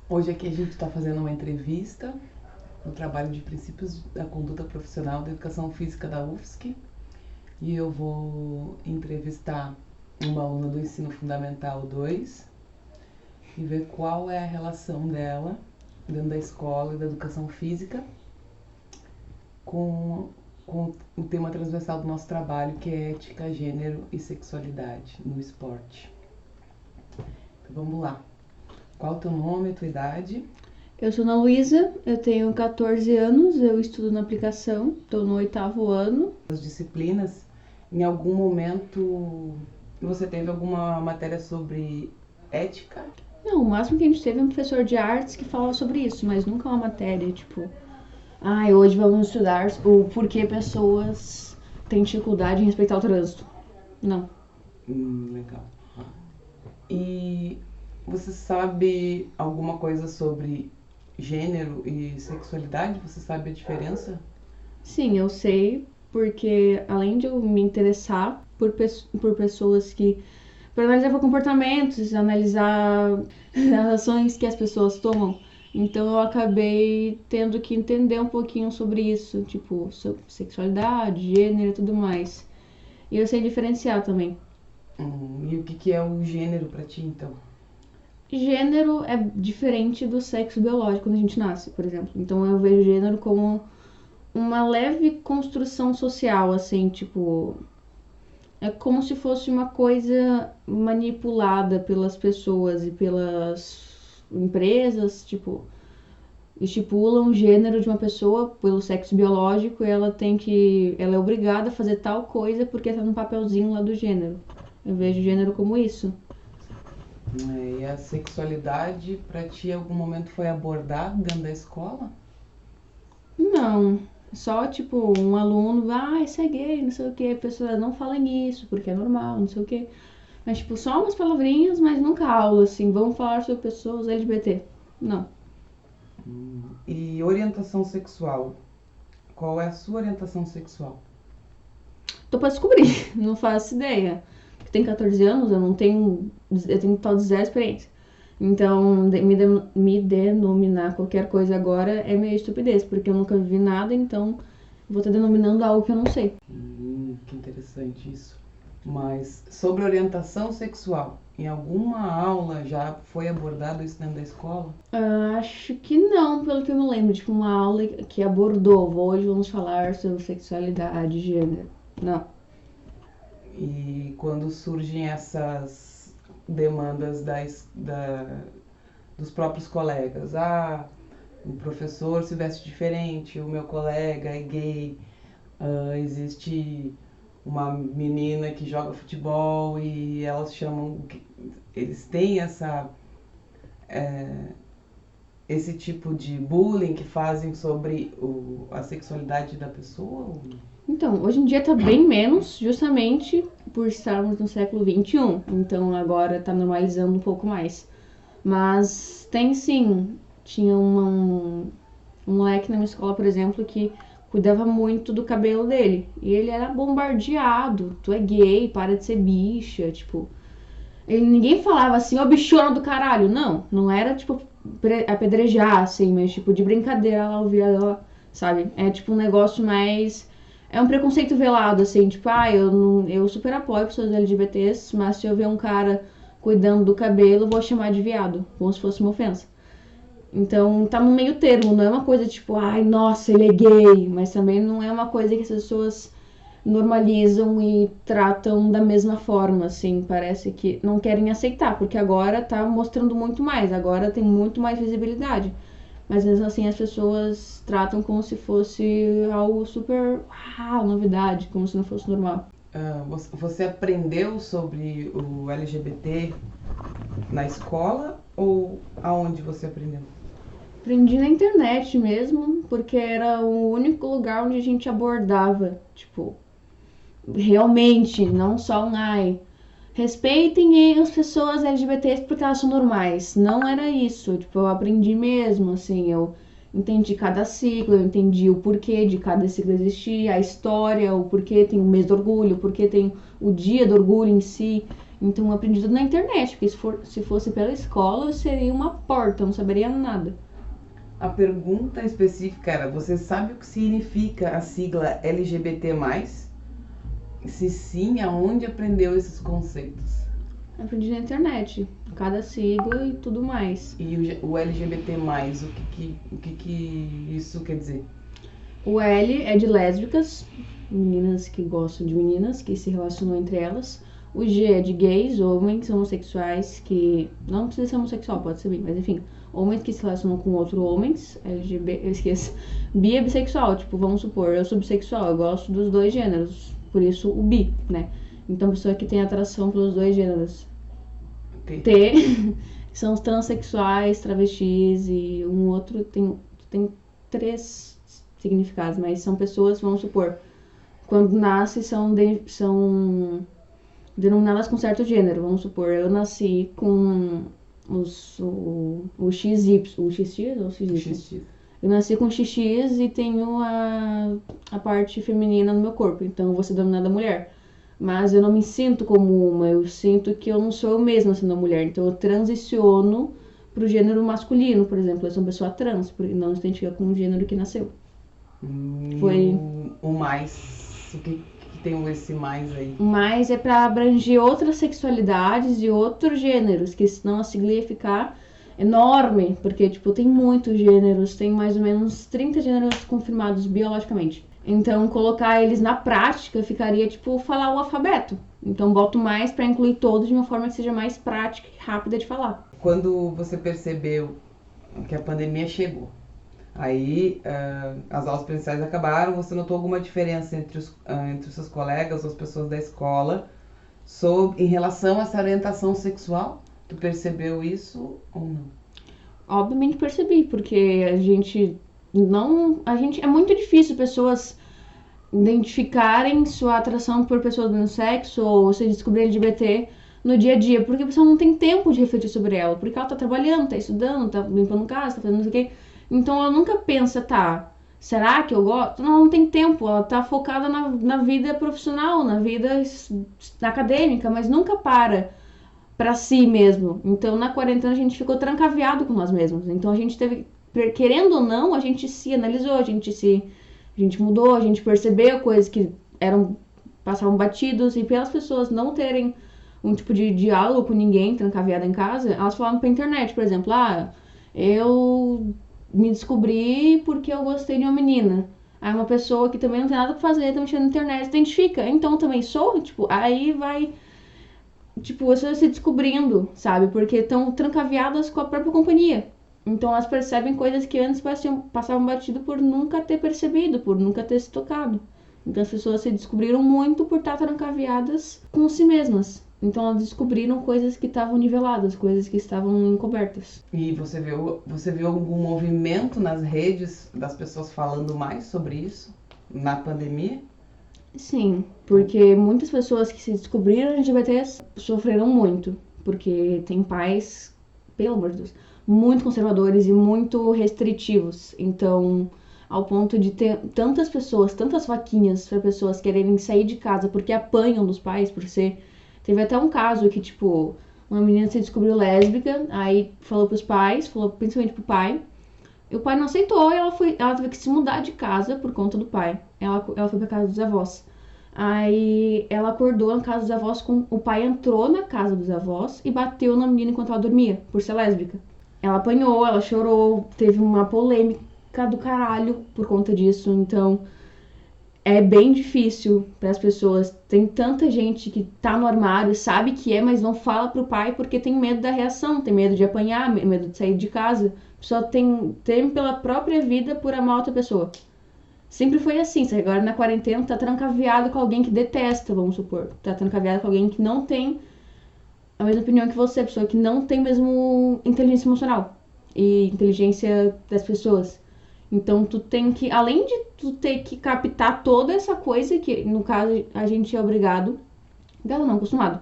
Hoje aqui a gente está fazendo uma entrevista no trabalho de princípios da conduta profissional da educação física da UFSC e eu vou entrevistar uma aluna do ensino fundamental 2 e ver qual é a relação dela dentro da escola e da educação física com o tema transversal do nosso trabalho, que é ética, gênero e sexualidade no esporte. Então vamos lá. Qual o teu nome, a tua idade? Eu sou Ana Luísa, eu tenho 14 anos, eu estudo na aplicação, estou no 8º ano. As disciplinas, em algum momento você teve alguma matéria sobre ética? Não, o máximo que a gente teve é um professor de artes que falava sobre isso, mas nunca uma matéria, tipo... hoje vamos estudar o porquê pessoas têm dificuldade em respeitar o trânsito. Não. Legal. E você sabe alguma coisa sobre gênero e sexualidade? Você sabe a diferença? Sim, eu sei, porque além de eu me interessar por pessoas que... Para analisar comportamentos, analisar as ações que as pessoas tomam, então eu acabei tendo que entender um pouquinho sobre isso, tipo, sobre sexualidade, gênero e tudo mais. E eu sei diferenciar também. E o que é o gênero pra ti, então? Gênero é diferente do sexo biológico quando a gente nasce, por exemplo. Então eu vejo gênero como uma leve construção social, assim, tipo... É como se fosse uma coisa manipulada pelas pessoas e pelas empresas, tipo... estipulam o gênero de uma pessoa pelo sexo biológico e ela é obrigada a fazer tal coisa porque tá no papelzinho lá do gênero. Eu vejo gênero como isso. E a sexualidade pra ti em algum momento foi abordada dentro da escola? Não, só tipo um aluno, isso é gay, não sei o que, a pessoa não fala nisso porque é normal, não sei o que. Mas tipo, só umas palavrinhas, mas nunca aula, assim, vamos falar sobre pessoas LGBT. Não. E orientação sexual? Qual é a sua orientação sexual? Tô pra descobrir, não faço ideia. Eu tenho 14 anos, eu tenho um tal de zero experiência. Então, me denominar qualquer coisa agora é meio estupidez, porque eu nunca vivi nada, então vou estar denominando algo que eu não sei. Que interessante isso. Mas sobre orientação sexual, em alguma aula já foi abordado isso dentro da escola? Acho que não, pelo que eu me lembro, tipo uma aula que abordou, hoje vamos falar sobre sexualidade e gênero. Não. E quando surgem essas demandas dos próprios colegas, o professor se veste diferente, o meu colega é gay, existe uma menina que joga futebol e elas chamam, eles têm esse tipo de bullying que fazem sobre a sexualidade da pessoa? Então, hoje em dia tá bem menos, justamente por estarmos no século XXI. Então agora tá normalizando um pouco mais. Mas tem sim. Tinha um moleque na minha escola, por exemplo, que cuidava muito do cabelo dele. E ele era bombardeado. Tu é gay, para de ser bicha, tipo... Ninguém falava assim, ô bichona do caralho. Não, não era tipo apedrejar, assim, mas tipo de brincadeira, ela ouvia ela, sabe? É tipo um negócio mais... É um preconceito velado, assim, tipo, eu super apoio pessoas LGBTs, mas se eu ver um cara cuidando do cabelo, eu vou chamar de viado, como se fosse uma ofensa. Então tá no meio termo, não é uma coisa tipo, nossa, ele é gay, mas também não é uma coisa que as pessoas normalizam e tratam da mesma forma, assim, parece que não querem aceitar, porque agora tá mostrando muito mais, agora tem muito mais visibilidade. Mas mesmo assim as pessoas tratam como se fosse algo super novidade, como se não fosse normal. Você aprendeu sobre o LGBT na escola ou aonde você aprendeu? Aprendi na internet mesmo, porque era o único lugar onde a gente abordava, tipo, realmente, não só um respeitem as pessoas LGBTs porque elas são normais. Não era isso, tipo, eu aprendi mesmo, assim, eu entendi cada ciclo, eu entendi o porquê de cada ciclo existir, a história, o porquê tem o mês do orgulho, o porquê tem o dia do orgulho em si. Então eu aprendi tudo na internet, porque se fosse pela escola, seria uma porta, eu não saberia nada. A pergunta específica era, você sabe o que significa a sigla LGBT+? Se sim, aonde aprendeu esses conceitos? Aprendi na internet, cada sigla e tudo mais. E o LGBT+, o que isso quer dizer? O L é de lésbicas, meninas que gostam de meninas, que se relacionam entre elas. O G é de gays, homens homossexuais que... Não precisa ser homossexual, pode ser bi, mas enfim. Homens que se relacionam com outros homens. LGBT, eu esqueço. Bi é bissexual, tipo, vamos supor, eu sou bissexual, eu gosto dos dois gêneros. Por isso o bi, né? Então, pessoa que tem atração pelos dois gêneros. T são os transexuais, travestis e um outro tem 3 significados, mas são pessoas, vamos supor, quando nascem são denominadas com certo gênero. Vamos supor, eu nasci com o XY, o XX ou o XY? XX. Eu nasci com XX e tenho a parte feminina no meu corpo, então eu vou ser denominada mulher. Mas eu não me sinto como uma, eu sinto que eu não sou eu mesma sendo mulher. Então eu transiciono pro gênero masculino, por exemplo. Eu sou uma pessoa trans, porque não se identifica com o gênero que nasceu. Foi o mais, o que tem esse mais aí? Mais é pra abranger outras sexualidades e outros gêneros, que senão a sigla ia ficar enorme, porque tipo, tem muitos gêneros, tem mais ou menos 30 gêneros confirmados biologicamente. Então, colocar eles na prática ficaria, tipo, falar o alfabeto. Então, boto mais para incluir todos de uma forma que seja mais prática e rápida de falar. Quando você percebeu que a pandemia chegou, aí as aulas presenciais acabaram, você notou alguma diferença entre os seus colegas, as pessoas da escola, em relação a essa orientação sexual? Tu percebeu isso ou não? Obviamente percebi, porque é muito difícil pessoas identificarem sua atração por pessoas do mesmo sexo ou se descobrir LGBT no dia a dia, porque a pessoa não tem tempo de refletir sobre ela, porque ela tá trabalhando, tá estudando, tá limpando casa, tá fazendo não sei o quê. Então ela nunca pensa, tá, será que eu gosto? Não tem tempo, ela tá focada na vida profissional, na vida acadêmica, mas nunca para si mesmo. Então na quarentena a gente ficou trancafiado com nós mesmos. Então a gente teve, querendo ou não, a gente se analisou, a gente mudou, a gente percebeu coisas que passavam batidos, e pelas pessoas não terem um tipo de diálogo com ninguém, trancafiada em casa, elas falavam pra internet, por exemplo, eu me descobri porque eu gostei de uma menina. Aí uma pessoa que também não tem nada pra fazer, tá mexendo na internet, se identifica, então eu também sou, tipo, aí vai, tipo, as pessoas se descobrindo, sabe, porque estão trancafiadas com a própria companhia. Então elas percebem coisas que antes passavam batido por nunca ter percebido, por nunca ter se tocado. Então as pessoas se descobriram muito por estar trancafiadas com si mesmas. Então elas descobriram coisas que estavam niveladas, coisas que estavam encobertas. E você viu algum movimento nas redes das pessoas falando mais sobre isso na pandemia? Sim, porque muitas pessoas que se descobriram LGBTs sofreram muito, porque tem pais, pelo amor de Deus, muito conservadores e muito restritivos. Então, ao ponto de ter tantas pessoas, tantas vaquinhas para pessoas quererem sair de casa porque apanham dos pais por ser... Teve até um caso que, tipo, uma menina se descobriu lésbica, aí falou pros pais, falou principalmente pro pai, e o pai não aceitou, e ela teve que se mudar de casa por conta do pai. Ela foi pra casa dos avós. Aí ela acordou na casa dos avós, o pai entrou na casa dos avós e bateu na menina enquanto ela dormia, por ser lésbica. Ela apanhou, ela chorou, teve uma polêmica do caralho por conta disso, então é bem difícil para as pessoas. Tem tanta gente que tá no armário, sabe que é, mas não fala pro pai porque tem medo da reação, tem medo de apanhar, medo de sair de casa. A pessoa tem pela própria vida por amar outra pessoa. Sempre foi assim, se agora na quarentena tá trancafiado com alguém que detesta, vamos supor. Tá trancafiado com alguém que não tem a mesma opinião que você, pessoa que não tem mesmo inteligência emocional e inteligência das pessoas. Então tu tem que, além de tu ter que captar toda essa coisa, que no caso a gente é obrigado, não, acostumado,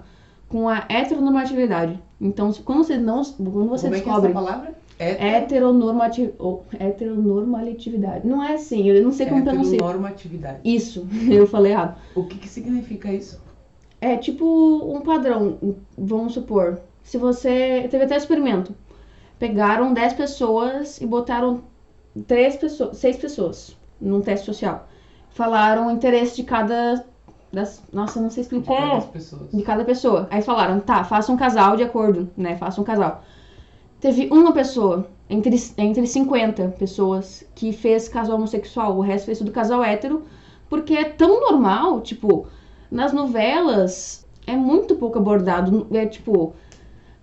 com a heteronormatividade. Então quando você descobre... Que é essa palavra? Heteronormatividade. Não é assim, eu não sei como pronunciar. Heteronormatividade. Isso, eu falei errado. O que significa isso? É tipo um padrão, vamos supor. Se você. Teve até experimento. Pegaram 10 pessoas e botaram 6 pessoas num teste social. Falaram o interesse de cada. Nossa, não sei explicar. De cada pessoa. Aí falaram, tá, faça um casal de acordo, né? Faça um casal. Teve uma pessoa, entre 50 pessoas, que fez casal homossexual. O resto fez tudo casal hétero. Porque é tão normal, tipo, nas novelas é muito pouco abordado. É tipo,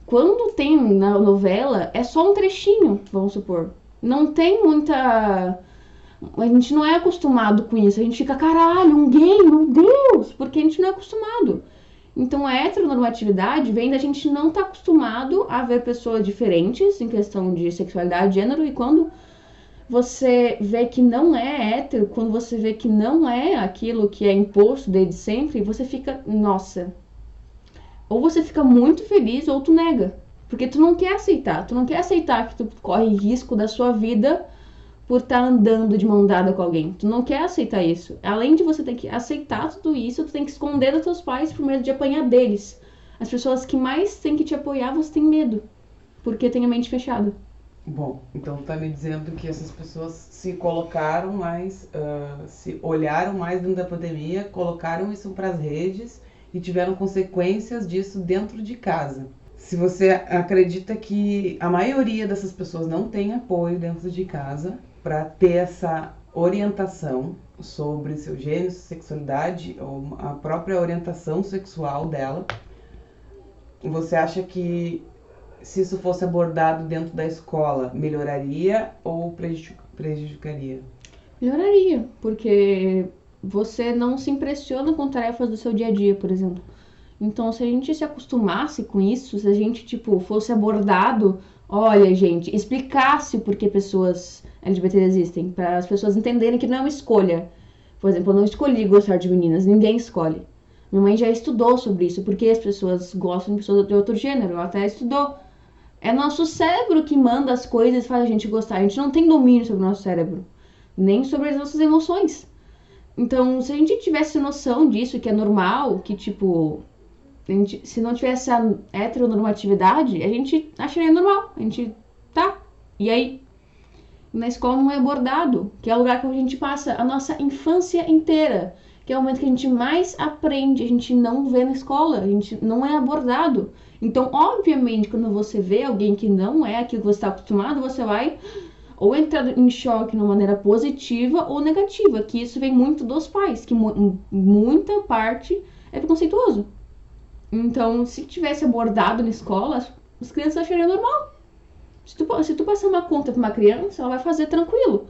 quando tem na novela, é só um trechinho, vamos supor. Não tem muita. A gente não é acostumado com isso. A gente fica, caralho, um gay, meu Deus! Porque a gente não é acostumado. Então a heteronormatividade vem da gente não estar acostumado a ver pessoas diferentes em questão de sexualidade, gênero, e quando você vê que não é hétero, quando você vê que não é aquilo que é imposto desde sempre, você fica, nossa. Ou você fica muito feliz ou tu nega. Porque tu não quer aceitar. Tu não quer aceitar que tu corre risco da sua vida por estar andando de mão dada com alguém. Tu não quer aceitar isso. Além de você ter que aceitar tudo isso, tu tem que esconder dos teus pais por medo de apanhar deles. As pessoas que mais têm que te apoiar, você tem medo. Porque tem a mente fechada. Bom, então tá me dizendo que essas pessoas se colocaram mais, se olharam mais dentro da pandemia, colocaram isso para as redes e tiveram consequências disso dentro de casa. Se você acredita que a maioria dessas pessoas não tem apoio dentro de casa para ter essa orientação sobre seu gênero, sexualidade ou a própria orientação sexual dela, você acha que se isso fosse abordado dentro da escola, melhoraria ou prejudicaria? Melhoraria, porque você não se impressiona com tarefas do seu dia a dia, por exemplo. Então, se a gente se acostumasse com isso, se a gente, tipo, fosse abordado, olha, gente, explicasse por que pessoas LGBT existem, para as pessoas entenderem que não é uma escolha. Por exemplo, eu não escolhi gostar de meninas, ninguém escolhe. Minha mãe já estudou sobre isso, porque as pessoas gostam de pessoas de outro gênero, ela até estudou. É nosso cérebro que manda as coisas e faz a gente gostar. A gente não tem domínio sobre o nosso cérebro, nem sobre as nossas emoções. Então, se a gente tivesse noção disso, que é normal, que, tipo, se não tivesse a heteronormatividade, a gente acharia normal. A gente, tá, e aí? Na escola não é abordado, que é o lugar que a gente passa a nossa infância inteira, que é o momento que a gente mais aprende, a gente não vê na escola, a gente não é abordado. Então, obviamente, quando você vê alguém que não é aquilo que você está acostumado, você vai ou entrar em choque de uma maneira positiva ou negativa, que isso vem muito dos pais, que muita parte é preconceituoso. Então, se tivesse abordado na escola, as crianças achariam normal. Se tu passar uma conta para uma criança, ela vai fazer tranquilo.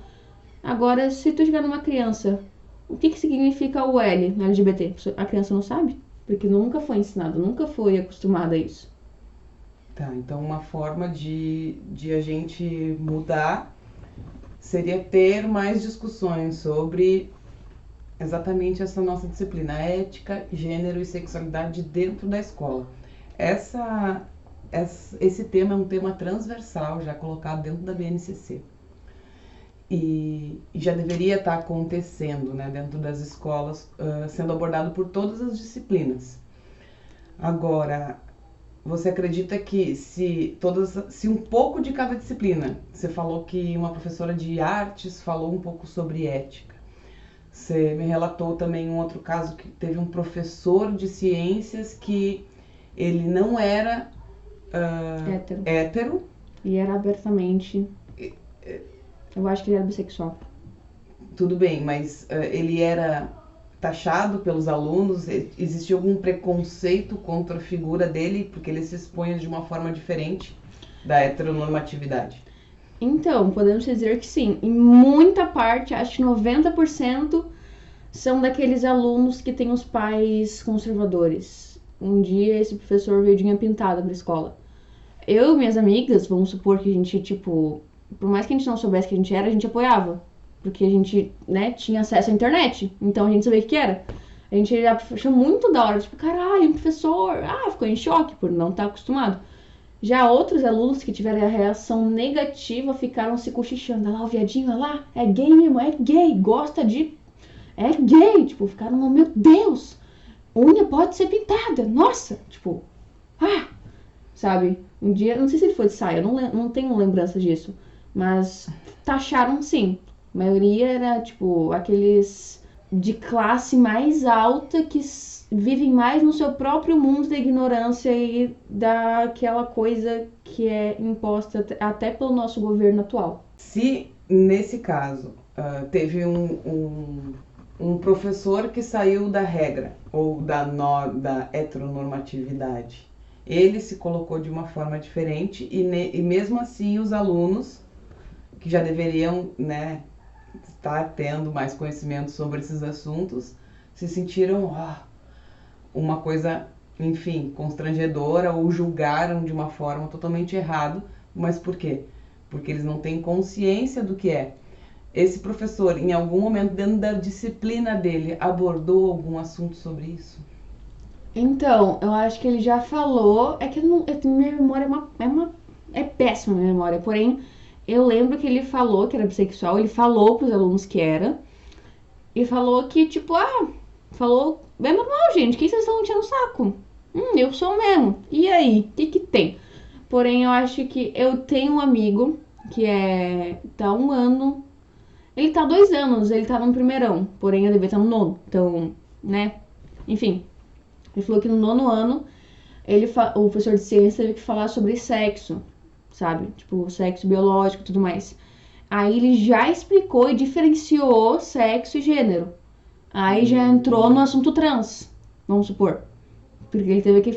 Agora, se tu chegar numa criança, o que significa o L no LGBT? A criança não sabe, porque nunca foi ensinado, nunca foi acostumada a isso. Tá, então uma forma de a gente mudar seria ter mais discussões sobre exatamente essa nossa disciplina, ética, gênero e sexualidade dentro da escola. Esse tema é um tema transversal, já colocado dentro da BNCC. E já deveria estar acontecendo, né, dentro das escolas, sendo abordado por todas as disciplinas. Agora, você acredita que se um pouco de cada disciplina, você falou que uma professora de artes falou um pouco sobre ética, você me relatou também um outro caso que teve um professor de ciências que ele não era hétero. E era abertamente... Eu acho que ele era bissexual. Tudo bem, mas ele era taxado pelos alunos? Existia algum preconceito contra a figura dele porque ele se expunha de uma forma diferente da heteronormatividade? Então, podemos dizer que sim. Em muita parte, acho que 90% são daqueles alunos que têm os pais conservadores. Um dia esse professor veio de unha pintada para a escola. Eu e minhas amigas, vamos supor que a gente, tipo, por mais que a gente não soubesse que a gente era, a gente apoiava. Porque a gente, né, tinha acesso à internet. Então a gente sabia o que era. A gente achou muito da hora, tipo, caralho, um professor. Ficou em choque por não estar acostumado. Já outros alunos que tiveram a reação negativa ficaram se cochichando. Olha lá o viadinho, olha lá, é gay mesmo, é gay, gosta de... É gay, tipo, ficaram, oh, meu Deus. unha pode ser pintada, nossa, tipo, sabe? Um dia, não sei se ele foi de saia, eu não tenho lembrança disso, mas taxaram sim. A maioria era, tipo, aqueles de classe mais alta que vivem mais no seu próprio mundo da ignorância e daquela coisa que é imposta até pelo nosso governo atual. Se, nesse caso, teve um professor que saiu da regra ou da heteronormatividade, ele se colocou de uma forma diferente e mesmo assim os alunos, que já deveriam, né, estar tendo mais conhecimento sobre esses assuntos, se sentiram uma coisa, enfim, constrangedora ou julgaram de uma forma totalmente errada. Mas por quê? Porque eles não têm consciência do que é. Esse professor, em algum momento dentro da disciplina dele, abordou algum assunto sobre isso? Então, eu acho que ele já falou, é que minha memória é péssima minha memória, porém, eu lembro que ele falou que era bissexual, ele falou pros alunos que era, e falou que, tipo, falou, é normal, gente, quem vocês estão enchendo o saco? Eu sou mesmo, e aí, o que tem? Porém, eu acho que eu tenho um amigo que tá 1 ano, ele tá 2 anos, ele tá no primeirão, porém eu devia estar no nono, então, né, enfim. Ele falou que no 9º ano, o professor de ciência teve que falar sobre sexo, sabe? Tipo, sexo biológico e tudo mais. Aí ele já explicou e diferenciou sexo e gênero. Aí já entrou no assunto trans, vamos supor. Porque ele teve que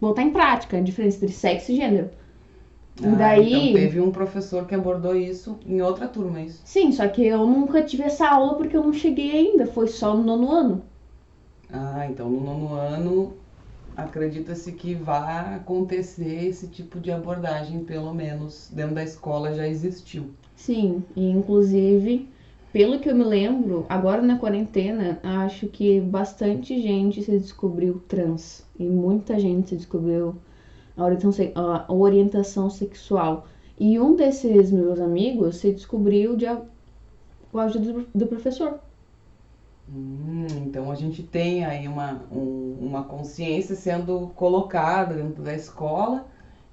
botar em prática a diferença entre sexo e gênero. E daí... Então teve um professor que abordou isso em outra turma, isso? Sim, só que eu nunca tive essa aula porque eu não cheguei ainda, foi só no 9º ano. Então no 9º ano acredita-se que vai acontecer esse tipo de abordagem, pelo menos dentro da escola já existiu. Sim, e inclusive, pelo que eu me lembro, agora na quarentena, acho que bastante gente se descobriu trans. E muita gente se descobriu a orientação sexual. E um desses meus amigos se descobriu com a ajuda do professor. Então a gente tem aí uma consciência sendo colocada dentro da escola,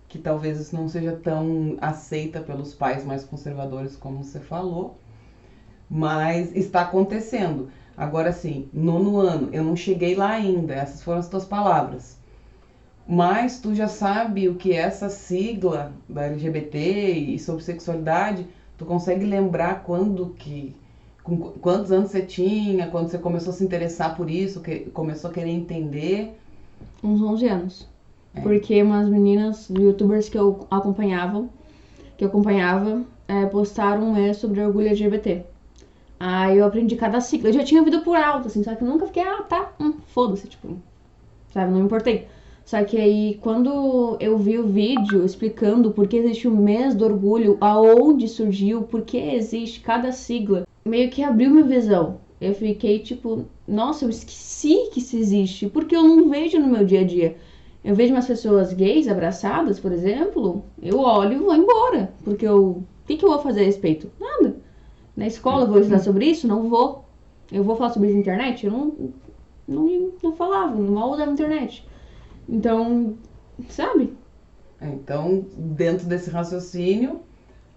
que talvez isso não seja tão aceita pelos pais mais conservadores como você falou, mas está acontecendo. Agora sim, 9º ano, eu não cheguei lá ainda, essas foram as tuas palavras. Mas tu já sabe o que é essa sigla da LGBT e sobre sexualidade? Tu consegue lembrar com quantos anos você tinha, quando você começou a se interessar por isso, começou a querer entender? Uns 11 anos. Porque umas meninas, youtubers que eu acompanhava, postaram sobre orgulho LGBT. Aí eu aprendi cada sigla. Eu já tinha ouvido por alto, assim, só que eu nunca fiquei, foda-se, tipo, sabe, não me importei. Só que aí, quando eu vi o vídeo explicando por que existe o mês do orgulho, aonde surgiu, por que existe cada sigla, meio que abriu minha visão. Eu fiquei tipo, nossa, eu esqueci que isso existe, porque eu não vejo no meu dia a dia. Eu vejo umas pessoas gays abraçadas, por exemplo, eu olho e vou embora, porque o que eu vou fazer a respeito? Nada. Na escola eu vou estudar sobre isso? Não vou. Eu vou falar sobre isso na internet? Eu não falava, não mal usava a internet. Então, sabe? Então, dentro desse raciocínio,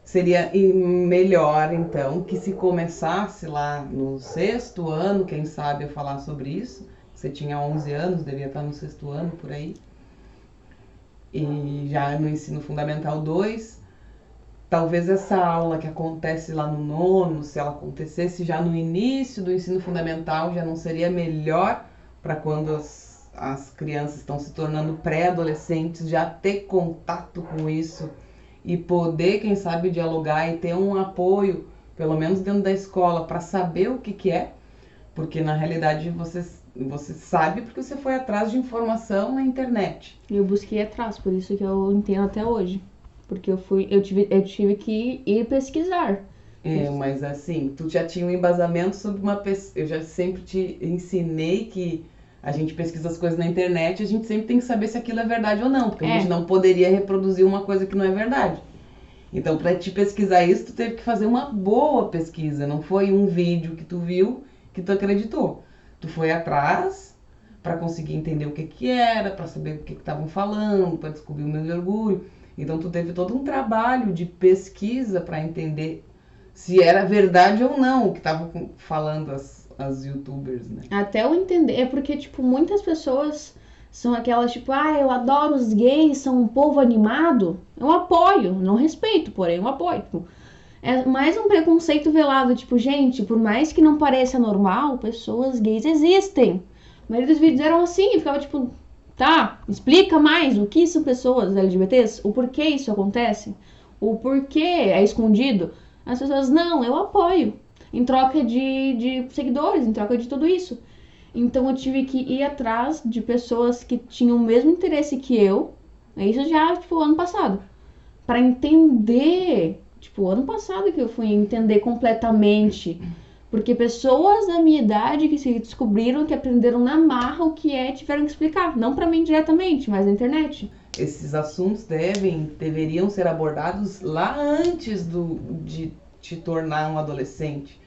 seria melhor, então, que se começasse lá no 6º ano, quem sabe, a falar sobre isso. Você tinha 11 anos, devia estar no 6º ano, por aí. E já no ensino fundamental 2, talvez essa aula que acontece lá no 9º, se ela acontecesse já no início do ensino fundamental, já não seria melhor para quando as crianças estão se tornando pré-adolescentes, já ter contato com isso e poder, quem sabe, dialogar e ter um apoio, pelo menos dentro da escola, para saber o que é, porque na realidade você sabe porque você foi atrás de informação na internet. Eu busquei atrás, por isso que eu entendo até hoje, porque eu tive que ir pesquisar. Mas assim, tu já tinha um embasamento sobre uma pesquisa. Eu já sempre te ensinei que a gente pesquisa as coisas na internet, a gente sempre tem que saber se aquilo é verdade ou não, porque a gente não poderia reproduzir uma coisa que não é verdade. Então, para te pesquisar isso, tu teve que fazer uma boa pesquisa, não foi um vídeo que tu viu que tu acreditou. Tu foi atrás para conseguir entender o que era, para saber o que estavam falando, para descobrir o mês de orgulho. Então tu teve todo um trabalho de pesquisa para entender se era verdade ou não o que estavam falando as youtubers, né? Até eu entender, é porque, tipo, muitas pessoas são aquelas, tipo, eu adoro os gays, são um povo animado. Eu apoio, não respeito, porém eu apoio. Tipo, é mais um preconceito velado, tipo, gente, por mais que não pareça normal, pessoas gays existem. A maioria dos vídeos eram assim, e ficava tipo, tá, explica mais o que são pessoas LGBTs, o porquê isso acontece, o porquê é escondido. As pessoas, não, eu apoio, em troca de seguidores, em troca de tudo isso. Então eu tive que ir atrás de pessoas que tinham o mesmo interesse que eu, isso já, tipo, ano passado, para entender. Tipo, ano passado que eu fui entender completamente. Porque pessoas da minha idade que se descobriram, que aprenderam na marra o que é, tiveram que explicar. Não para mim diretamente, mas na internet. Esses assuntos deveriam ser abordados lá antes de te tornar um adolescente.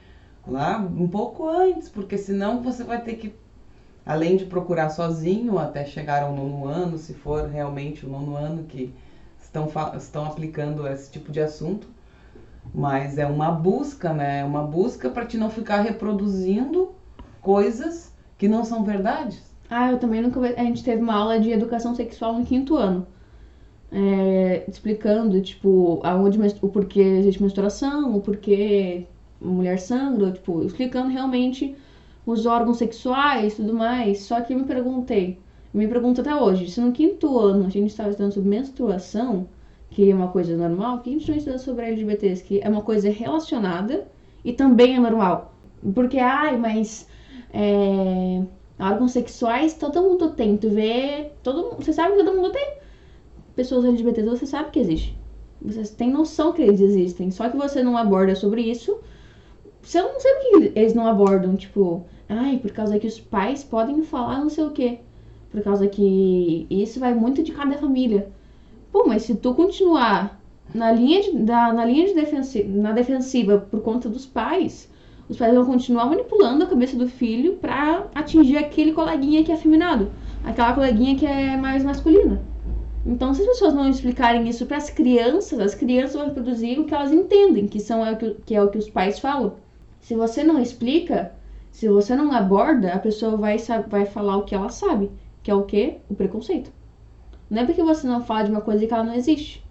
Lá um pouco antes, porque senão você vai ter que, além de procurar sozinho até chegar ao 9º ano, se for realmente o 9º ano que estão aplicando esse tipo de assunto, mas é uma busca, né? É uma busca para te não ficar reproduzindo coisas que não são verdades. Eu também nunca. A gente teve uma aula de educação sexual no 5º ano. Explicando, tipo, o porquê existe menstruação, o porquê a mulher sangra, tipo, explicando realmente os órgãos sexuais e tudo mais. Só que eu me pergunto até hoje, se no 5º ano a gente estava estudando sobre menstruação, que é uma coisa normal, que a gente não estuda sobre LGBTs, que é uma coisa relacionada e também é normal. Porque, mas órgãos sexuais todo mundo tem, você sabe que todo mundo tem. Pessoas LGBTs, você sabe que existe. Você tem noção que eles existem, só que você não aborda sobre isso. Você não sabe que eles não abordam, tipo, por causa que os pais podem falar não sei o quê. Por causa que isso vai muito de cada família. Pô, mas se tu continuar na defensiva por conta dos pais, os pais vão continuar manipulando a cabeça do filho pra atingir aquele coleguinha que é afeminado, aquela coleguinha que é mais masculina. Então, se as pessoas não explicarem isso para as crianças vão reproduzir o que elas entendem, que é o que os pais falam. Se você não explica, se você não aborda, a pessoa vai falar o que ela sabe, que é o quê? O preconceito. Não é porque você não fala de uma coisa que ela não existe.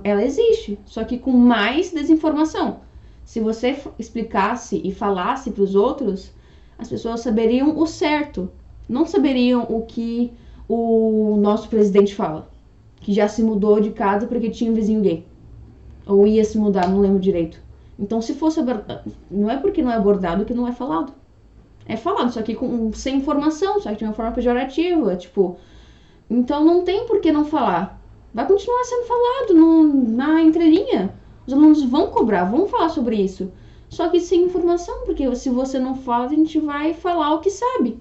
Ela existe, só que com mais desinformação. Se você explicasse e falasse para os outros, as pessoas saberiam o certo. Não saberiam o que o nosso presidente fala. Que já se mudou de casa porque tinha um vizinho gay. Ou ia se mudar, não lembro direito. Então, se fosse abordado, não é porque não é abordado que não é falado. É falado, só que sem informação, só que de uma forma pejorativa, tipo... Então não tem por que não falar. Vai continuar sendo falado na entrelinha. Os alunos vão cobrar, vão falar sobre isso. Só que sem informação, porque se você não fala, a gente vai falar o que sabe.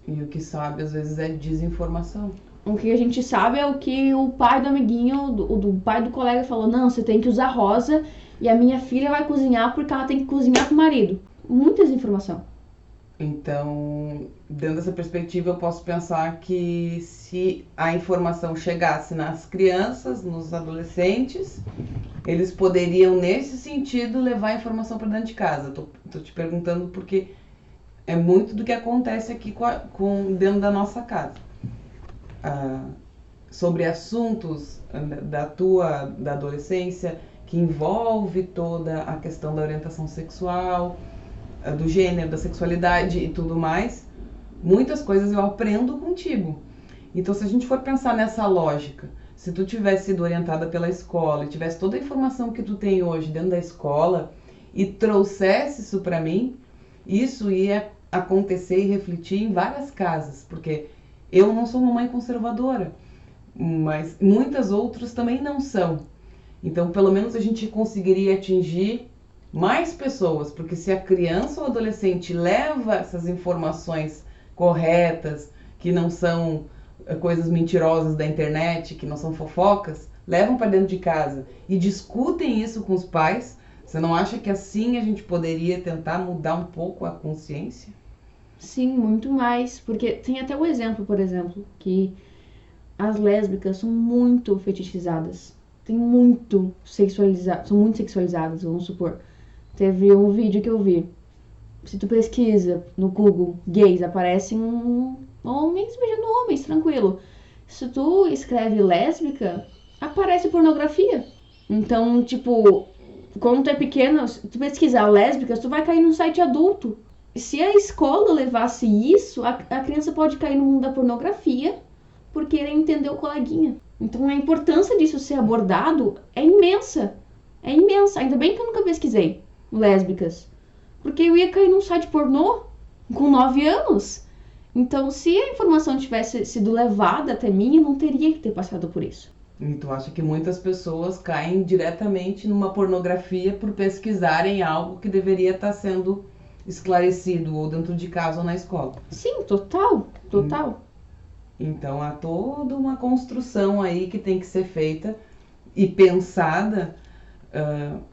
E o que sabe, às vezes, é desinformação. O que a gente sabe é o que o pai do amiguinho, do pai do colega falou. Não, você tem que usar rosa e a minha filha vai cozinhar porque ela tem que cozinhar com o marido. Muita desinformação. Então, dentro dessa perspectiva, eu posso pensar que se a informação chegasse nas crianças, nos adolescentes, eles poderiam, nesse sentido, levar a informação para dentro de casa. Tô te perguntando porque é muito do que acontece aqui dentro da nossa casa. Sobre assuntos da adolescência, que envolve toda a questão da orientação sexual, do gênero, da sexualidade e tudo mais, muitas coisas eu aprendo contigo. Então, se a gente for pensar nessa lógica, se tu tivesse sido orientada pela escola e tivesse toda a informação que tu tem hoje dentro da escola e trouxesse isso para mim, isso ia acontecer e refletir em várias casas, porque eu não sou uma mãe conservadora, mas muitas outras também não são. Então, pelo menos a gente conseguiria atingir mais pessoas, porque se a criança ou adolescente leva essas informações corretas, que não são coisas mentirosas da internet, que não são fofocas, levam para dentro de casa e discutem isso com os pais, você não acha que assim a gente poderia tentar mudar um pouco a consciência? Sim, muito mais. Porque tem até o exemplo, por exemplo, que as lésbicas são muito fetichizadas. São muito sexualizadas, vamos supor. Teve um vídeo que eu vi. Se tu pesquisa no Google gays, aparecem homens beijando homens, tranquilo. Se tu escreve lésbica, aparece pornografia. Então, tipo, quando tu é pequena, se tu pesquisar lésbicas, tu vai cair num site adulto. Se a escola levasse isso, a criança pode cair no mundo da pornografia por querer entender o coleguinha. Então a importância disso ser abordado é imensa. É imensa. Ainda bem que eu nunca pesquisei lésbicas. Porque eu ia cair num site pornô com 9 anos. Então, se a informação tivesse sido levada até mim, eu não teria que ter passado por isso. E tu acha que muitas pessoas caem diretamente numa pornografia por pesquisarem algo que deveria estar sendo esclarecido ou dentro de casa ou na escola? Sim, total. Então há toda uma construção aí que tem que ser feita e pensada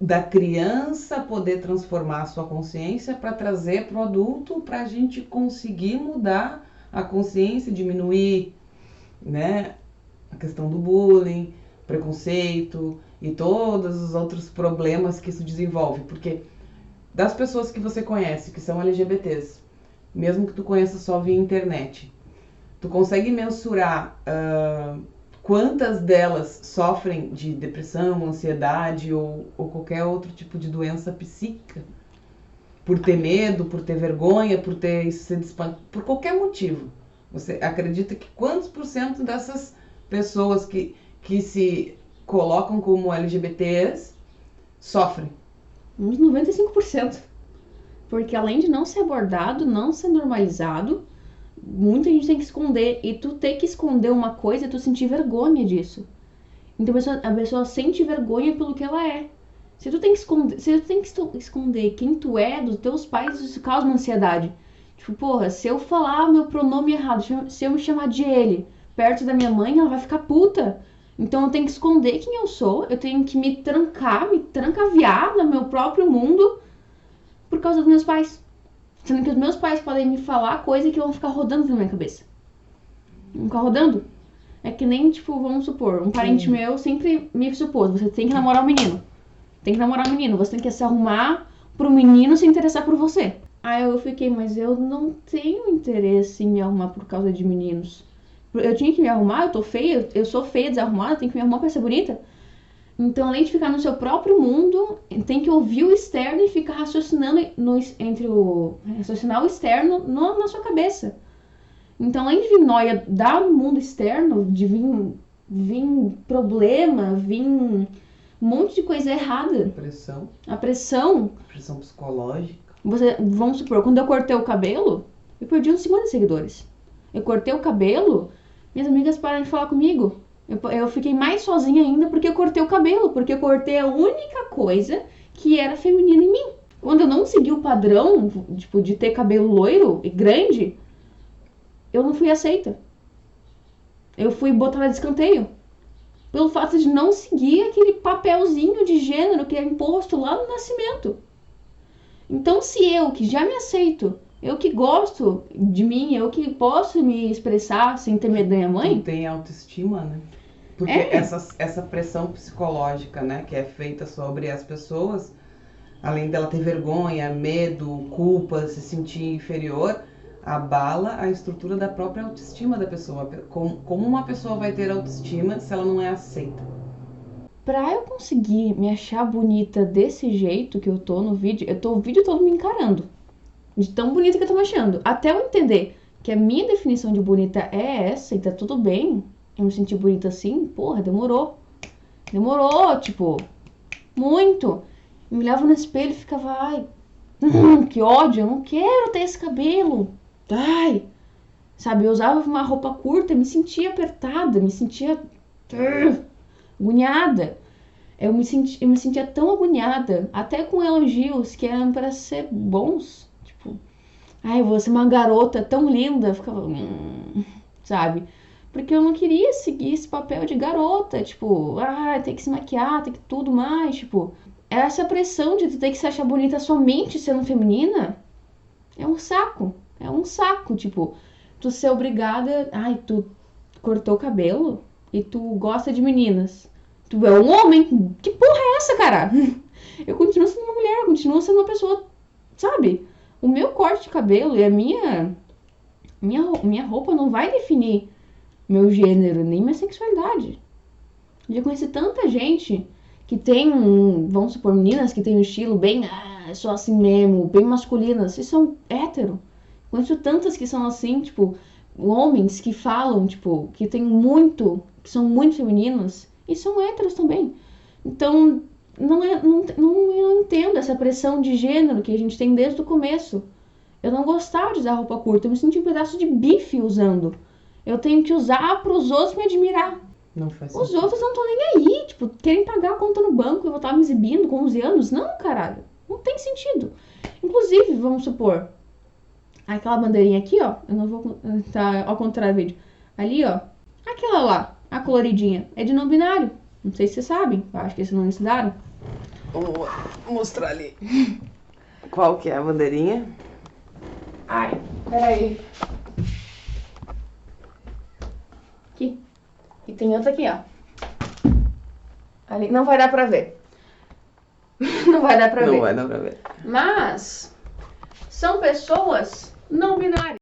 da criança poder transformar a sua consciência para trazer para o adulto, para a gente conseguir mudar a consciência, diminuir, né, a questão do bullying, preconceito e todos os outros problemas que isso desenvolve. Porque das pessoas que você conhece, que são LGBTs, mesmo que tu conheça só via internet, tu consegue mensurar quantas delas sofrem de depressão, ansiedade ou qualquer outro tipo de doença psíquica? Por ter medo, por ter vergonha, por ter sido espancado, por qualquer motivo. Você acredita que quantos por cento dessas pessoas que se colocam como LGBTs sofrem? Uns 95%. Porque além de não ser abordado, não ser normalizado, muita gente tem que esconder. E tu ter que esconder uma coisa é tu sentir vergonha disso. Então a pessoa sente vergonha pelo que ela é. Se tu tem que esconder quem tu é dos teus pais, isso causa uma ansiedade. Tipo, porra, se eu falar meu pronome errado, se eu me chamar de ele perto da minha mãe, ela vai ficar puta. Então eu tenho que esconder quem eu sou, eu tenho que me trancaviar no meu próprio mundo por causa dos meus pais. Sendo que os meus pais podem me falar coisa que vão ficar rodando na minha cabeça. Vão ficar rodando. É que nem, tipo, vamos supor, um parente meu sempre me supôs, você tem que namorar um menino. Você tem que se arrumar pro menino se interessar por você. Aí eu fiquei, mas eu não tenho interesse em me arrumar por causa de meninos. Eu tinha que me arrumar, eu tô feia, eu sou feia, desarrumada, tenho que me arrumar pra ser bonita. Então, além de ficar no seu próprio mundo, tem que ouvir o externo e ficar raciocinando raciocinar o externo na sua cabeça. Então, além de vir noia do mundo externo, de vir problema, vir um monte de coisa errada. A pressão psicológica. Vamos supor, quando eu cortei o cabelo, eu perdi uns 50 seguidores. Eu cortei o cabelo, minhas amigas pararam de falar comigo. Eu fiquei mais sozinha ainda porque eu cortei o cabelo, porque eu cortei a única coisa que era feminina em mim. Quando eu não segui o padrão, tipo, de ter cabelo loiro e grande, eu não fui aceita. Eu fui botada de escanteio. Pelo fato de não seguir aquele papelzinho de gênero que é imposto lá no nascimento. Então, se eu, que já me aceito, eu que gosto de mim, eu que posso me expressar sem ter medo da minha mãe... Tu tem autoestima, né? Porque essa pressão psicológica, né, que é feita sobre as pessoas, além dela ter vergonha, medo, culpa, se sentir inferior, abala a estrutura da própria autoestima da pessoa. Como uma pessoa vai ter autoestima se ela não é aceita? Pra eu conseguir me achar bonita desse jeito que eu tô no vídeo, eu tô o vídeo todo me encarando. De tão bonita que eu tô me achando. Até eu entender que a minha definição de bonita é essa e tá tudo bem, eu me sentir bonita assim, porra, demorou. Demorou, tipo, muito. Eu me olhava no espelho e ficava, ai, que ódio, eu não quero ter esse cabelo. Ai, sabe, eu usava uma roupa curta, me sentia apertada, me sentia agoniada. Eu me sentia tão agoniada, até com elogios que eram para ser bons. Tipo, ai, você é uma garota tão linda. Eu ficava, sabe? Porque eu não queria seguir esse papel de garota. Tipo, tem que se maquiar, tem que tudo mais. Tipo, essa pressão de tu ter que se achar bonita somente sendo feminina é um saco. É um saco, tipo, tu ser obrigada... Ai, tu cortou o cabelo e tu gosta de meninas. Tu é um homem. Que porra é essa, cara? Eu continuo sendo uma mulher, eu continuo sendo uma pessoa, sabe? O meu corte de cabelo e a minha roupa não vai definir meu gênero, nem minha sexualidade. Eu já conheci tanta gente que tem, vamos supor, meninas que tem um estilo bem, só assim mesmo, bem masculinas, e são hétero. Conheço tantas que são assim, tipo, homens que falam, tipo, que são muito femininos, e são héteros também. Então, eu não entendo essa pressão de gênero que a gente tem desde o começo. Eu não gostava de usar roupa curta, eu me senti um pedaço de bife usando. Eu tenho que usar para os outros me admirar. Não faz Os sentido. outros não estão nem aí, tipo, querem pagar a conta no banco e eu vou estar me exibindo com 11 anos? Não, caralho, não tem sentido. Inclusive, vamos supor, aquela bandeirinha aqui, ó, eu não vou, tá ao contrário do vídeo. Ali, ó, aquela lá, a coloridinha, é de não binário. Não sei se vocês sabem, eu acho que vocês não ensinaram. Vou mostrar ali. Qual que é a bandeirinha? Ai, peraí. Aqui. E tem outra aqui, ó. Ali, não vai dar pra ver. Não vai dar pra ver. Não vai dar pra ver. Mas são pessoas não binárias.